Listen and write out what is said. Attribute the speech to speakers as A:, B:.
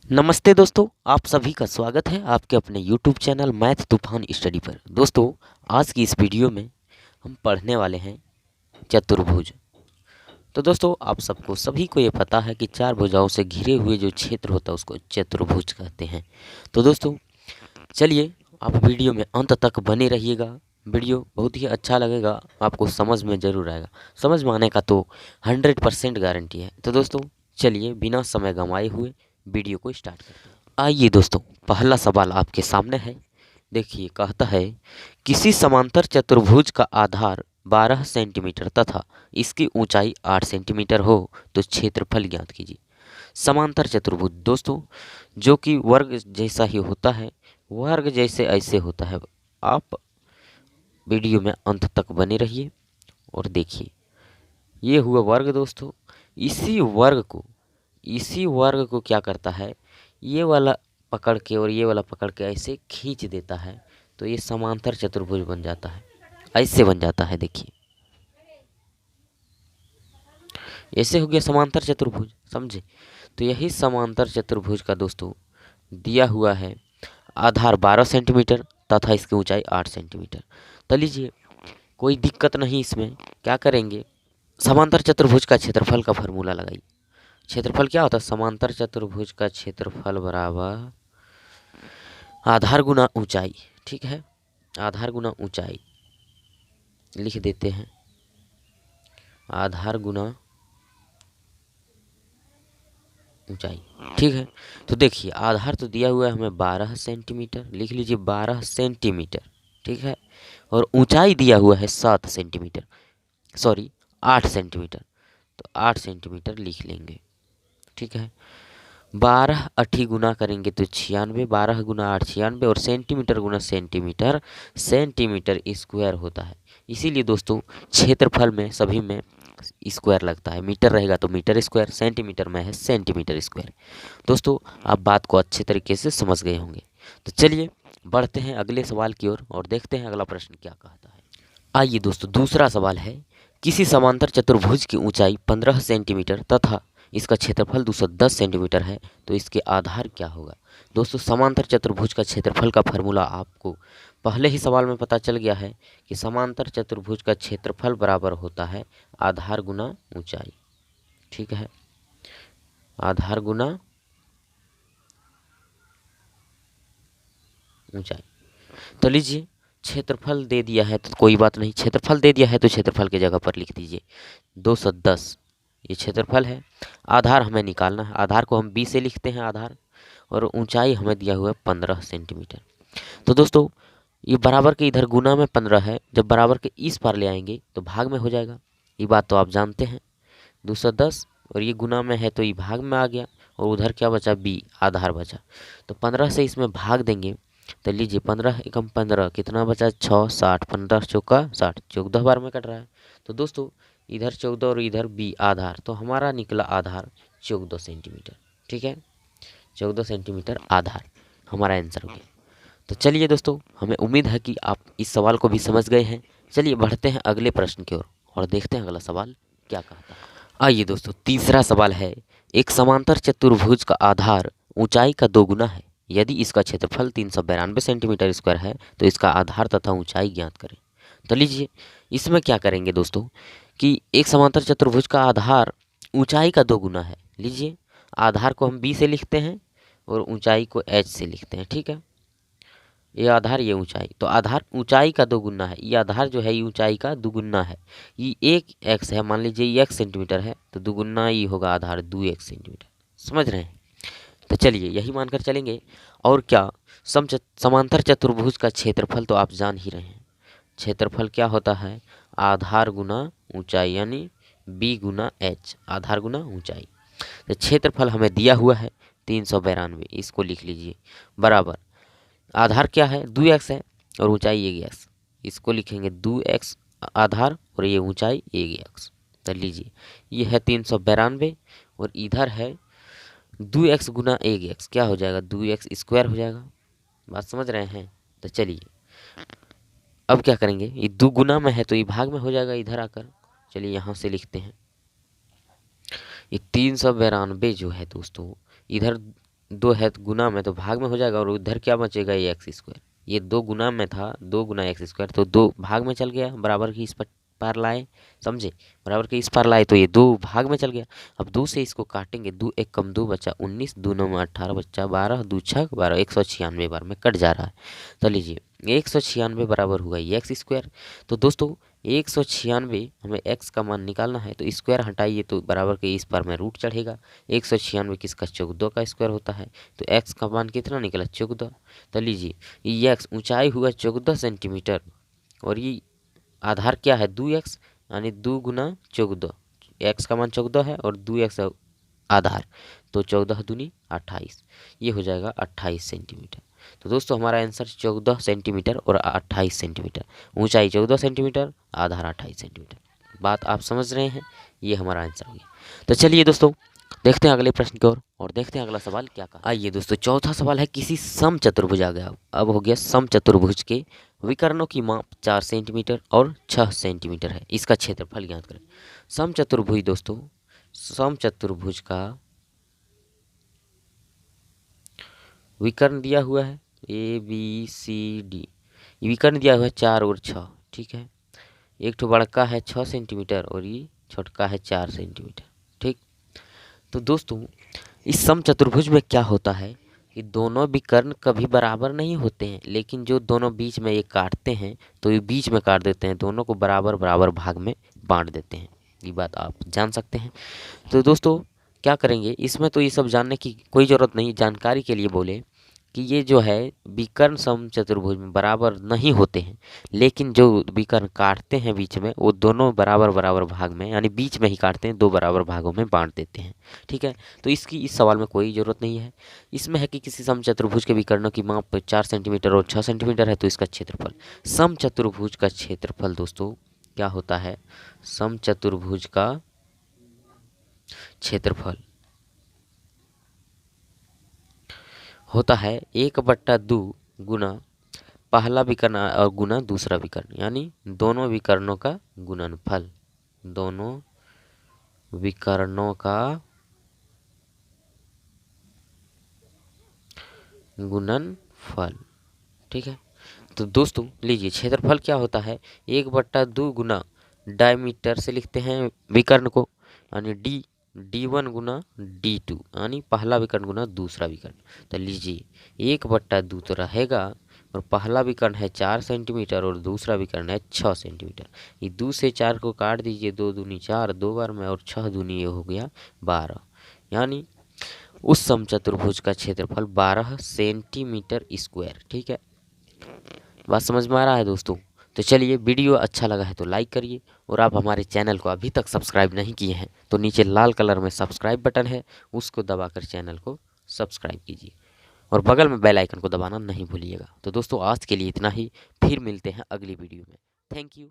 A: नमस्ते दोस्तों, आप सभी का स्वागत है आपके अपने YouTube चैनल मैथ तूफान स्टडी पर। दोस्तों, आज की इस वीडियो में हम पढ़ने वाले हैं चतुर्भुज। तो दोस्तों, आप सबको सभी को ये पता है कि चार भुजाओं से घिरे हुए जो क्षेत्र होता है उसको चतुर्भुज कहते हैं। तो दोस्तों, चलिए आप वीडियो में अंत तक बने रहिएगा। वीडियो बहुत ही अच्छा लगेगा, आपको समझ में ज़रूर आएगा। समझ में आने का तो 100% गारंटी है। तो दोस्तों, चलिए बिना समय गंवाए हुए वीडियो को स्टार्ट करते हैं। आइए दोस्तों, पहला सवाल आपके सामने है। देखिए, कहता है किसी समांतर चतुर्भुज का आधार 12 सेंटीमीटर तथा इसकी ऊंचाई 8 सेंटीमीटर हो तो क्षेत्रफल ज्ञात कीजिए। समांतर चतुर्भुज दोस्तों, जो कि वर्ग जैसा ही होता है, वर्ग जैसे ऐसे होता है। आप वीडियो में अंत तक बने रहिए और देखिए, ये हुआ वर्ग दोस्तों। इसी वर्ग को क्या करता है, ये वाला पकड़ के और ये वाला पकड़ के ऐसे खींच देता है तो ये समांतर चतुर्भुज बन जाता है। ऐसे बन जाता है, देखिए ऐसे हो गया समांतर चतुर्भुज, समझे। तो यही समांतर चतुर्भुज का दोस्तों दिया हुआ है आधार 12 सेंटीमीटर तथा इसकी ऊंचाई 8 सेंटीमीटर। तो लीजिए, कोई दिक्कत नहीं इसमें। क्या करेंगे, समांतर चतुर्भुज का क्षेत्रफल का फॉर्मूला लगाइए। क्षेत्रफल क्या होता है, समांतर चतुर्भुज का क्षेत्रफल बराबर आधार गुना ऊंचाई। ठीक है, आधार गुना ऊंचाई लिख देते हैं। आधार गुना ऊंचाई, ठीक है। तो देखिए, आधार तो दिया हुआ है हमें 12 सेंटीमीटर, लिख लीजिए 12 सेंटीमीटर, ठीक है। और ऊंचाई दिया हुआ है 7 सेंटीमीटर, सॉरी 8 सेंटीमीटर। तो 8 सेंटीमीटर लिख लेंगे, ठीक है। 12 अठी गुना करेंगे तो 96, 12 गुना 8 96, और सेंटीमीटर गुना सेंटीमीटर, सेंटीमीटर स्क्वायर होता है। इसीलिए दोस्तों क्षेत्रफल में सभी में स्क्वायर लगता है। मीटर रहेगा तो मीटर स्क्वायर, सेंटीमीटर में है सेंटीमीटर स्क्वायर। दोस्तों, आप बात को अच्छे तरीके से समझ गए होंगे। तो चलिए बढ़ते हैं अगले सवाल की ओर और देखते हैं अगला प्रश्न क्या कहता है। आइए दोस्तों, दूसरा सवाल है किसी समांतर चतुर्भुज की ऊंचाई 15 सेंटीमीटर तथा इसका क्षेत्रफल 210 सेंटीमीटर है तो इसके आधार क्या होगा। दोस्तों, समांतर चतुर्भुज का क्षेत्रफल का फार्मूला आपको पहले ही सवाल में पता चल गया है कि समांतर चतुर्भुज का क्षेत्रफल बराबर होता है आधार गुना ऊंचाई। ठीक है, आधार गुना ऊंचाई। तो लीजिए, क्षेत्रफल दे दिया है तो कोई बात नहीं, क्षेत्रफल दे दिया है तो क्षेत्रफल की जगह पर लिख दीजिए 210। ये क्षेत्रफल है। आधार हमें निकालना है, आधार को हम 20 से लिखते हैं आधार, और ऊंचाई हमें दिया हुआ है 15 सेंटीमीटर। तो दोस्तों, ये बराबर के इधर गुना में 15 है, जब बराबर के इस पार ले आएंगे तो भाग में हो जाएगा। ये बात तो आप जानते हैं। 210 और ये गुना में है तो ये भाग में आ गया, और उधर क्या बचा, बी आधार बचा। तो 15 से इसमें भाग देंगे तो लीजिए 15 एकम 15 कितना बचा, 6 60, 15 चौका 60, 14 बार में कट रहा है। तो दोस्तों, इधर 14 और इधर बी आधार, तो हमारा निकला आधार 14 सेंटीमीटर। ठीक है, 14 सेंटीमीटर आधार हमारा आंसर हो गया। तो चलिए दोस्तों, हमें उम्मीद है कि आप इस सवाल को भी समझ गए हैं। चलिए बढ़ते हैं अगले प्रश्न की ओर और देखते हैं अगला सवाल क्या कहता है। आइए दोस्तों, तीसरा सवाल है एक समांतर चतुर्भुज का आधार ऊंचाई का 2 गुना है। यदि इसका क्षेत्रफल 392 सेंटीमीटर स्क्वायर है तो इसका आधार तथा ऊंचाई ज्ञात करें। तो लीजिए, इसमें क्या करेंगे दोस्तों कि एक समांतर चतुर्भुज का आधार ऊंचाई का 2 गुना है। लीजिए, आधार को हम बी से लिखते हैं और ऊंचाई को एच से लिखते हैं। ठीक है, ये आधार ये ऊंचाई, तो आधार ऊंचाई का 2 गुना है। ये आधार जो है ये ऊंचाई का 2 गुना है। ये एक एक्स है, मान लीजिए ये एक्स सेंटीमीटर है तो 2 गुना ये होगा आधार 2 एक्स सेंटीमीटर। समझ रहे हैं। तो चलिए यही मानकर चलेंगे। और क्या, समांतर चतुर्भुज का क्षेत्रफल तो आप जान ही रहे हैं। क्षेत्रफल क्या होता है, आधार गुना ऊंचाई, यानी बी गुना एच, आधार गुना ऊंचाई। तो क्षेत्रफल हमें दिया हुआ है 392, इसको लिख लीजिए बराबर आधार क्या है 2x है और ऊंचाई 1x, इसको लिखेंगे 2x आधार और ये ऊंचाई 1x। तो लीजिए, ये है 392 और इधर है 2x गुना 1x, क्या हो जाएगा 2x स्क्वायर हो जाएगा। बात समझ रहे हैं। तो चलिए अब क्या करेंगे, ये 2 गुना में है तो ये भाग में हो जाएगा इधर आकर। चलिए यहाँ से लिखते हैं, ये 392 जो है दोस्तों, इधर दो है तो गुना में तो भाग में हो जाएगा और उधर क्या बचेगा ये एक्स स्क्वायर। ये दो गुना में था, 2 गुना x² तो 2 भाग में चल गया, बराबर की इस पर पार लाए, समझे, बराबर के इस पार लाए तो ये 2 भाग में चल गया। अब 2 से इसको काटेंगे, 2 1 कम 2 बचा 19, 2 9 में 18 बच्चा 12, 2 6 12, 196 बार में कट जा रहा है। तो लीजिए 196 बराबर हुआ ये एक्स स्क्वायर। तो दोस्तों 196 हमें x का मान निकालना है, तो स्क्वायर हटाइए तो बराबर के इस पर में रूट चढ़ेगा। 196 किसका 14 का स्क्वायर होता है, तो x का मान कितना निकला 14। तो लीजिए ये x ऊंचाई हुआ 14 सेंटीमीटर और ये आधार क्या है 2x, यानी 2 गुना 14, x का मान 14 है और 2x आधार, तो 14 दूनी 28, ये हो जाएगा 28 सेंटीमीटर। तो दोस्तों हमारा आंसर 14 सेंटीमीटर और 28 सेंटीमीटर, ऊंचाई 14 सेंटीमीटर, आधार 28 सेंटीमीटर। बात आप समझ रहे हैं, ये हमारा आंसर हो गया। तो चलिए दोस्तों देखते हैं अगले प्रश्न की ओर और देखते हैं अगला सवाल क्या कहा। आइए दोस्तों चौथा सवाल है, किसी समचतुर्भुज आ गया, अब हो गया समचतुर्भुज के विकर्णों की माप 4 सेंटीमीटर और 6 सेंटीमीटर है, इसका क्षेत्रफल ज्ञात करें। समचतुर्भुज दोस्तों, समचतुर्भुज का विकर्ण दिया हुआ है ABCD, विकर्ण दिया हुआ है 4 और 6, ठीक है। एक तो बड़का है 6 सेंटीमीटर और ये छोटका है 4 सेंटीमीटर, ठीक। तो दोस्तों इस समचतुर्भुज में क्या होता है कि दोनों विकर्ण कभी बराबर नहीं होते हैं, लेकिन जो दोनों बीच में ये काटते हैं तो ये बीच में काट देते हैं, दोनों को बराबर बराबर भाग में बांट देते हैं, ये बात आप जान सकते हैं। तो दोस्तों क्या करेंगे इसमें, तो ये सब जानने की कोई ज़रूरत नहीं, जानकारी के लिए बोले कि ये जो है विकर्ण समचतुर्भुज में बराबर नहीं होते हैं, लेकिन जो विकर्ण काटते हैं बीच में वो दोनों बराबर बराबर भाग में, यानी बीच में ही काटते हैं, 2 बराबर भागों में बांट देते हैं, ठीक है। तो इसकी इस सवाल में कोई ज़रूरत नहीं है। इसमें है कि किसी समचतुर्भुज के विकर्णों की माप 4 सेंटीमीटर और 6 सेंटीमीटर है, तो इसका क्षेत्रफल, समचतुर्भुज का क्षेत्रफल दोस्तों क्या होता है, समचतुर्भुज का क्षेत्रफल होता है 1/2 गुना पहला विकर्ण और गुना दूसरा विकर्ण, यानी दोनों विकर्णों का गुणनफल, दोनों विकर्णों का गुणनफल, ठीक है। तो दोस्तों लीजिए क्षेत्रफल क्या होता है, 1/2 गुना डायमीटर से लिखते हैं विकर्ण को, यानी D1 गुना D2, यानी पहला विकर्ण गुना दूसरा विकर्ण। तो लीजिए 1/2 तो रहेगा और पहला विकर्ण है 4 सेंटीमीटर और दूसरा विकर्ण है 6 सेंटीमीटर। ये 2 से 4 को काट दीजिए, 2 दूनी 4 2 बार में, और 6 दूनी ये हो गया 12, यानी उस समचतुर्भुज का क्षेत्रफल 12 सेंटीमीटर स्क्वायर, ठीक है। बात समझ में आ रहा है दोस्तों। तो चलिए वीडियो अच्छा लगा है तो लाइक करिए, और आप हमारे चैनल को अभी तक सब्सक्राइब नहीं किए हैं तो नीचे लाल कलर में सब्सक्राइब बटन है, उसको दबाकर चैनल को सब्सक्राइब कीजिए और बगल में बेल आइकन को दबाना नहीं भूलिएगा। तो दोस्तों आज के लिए इतना ही, फिर मिलते हैं अगली वीडियो में। Thank you.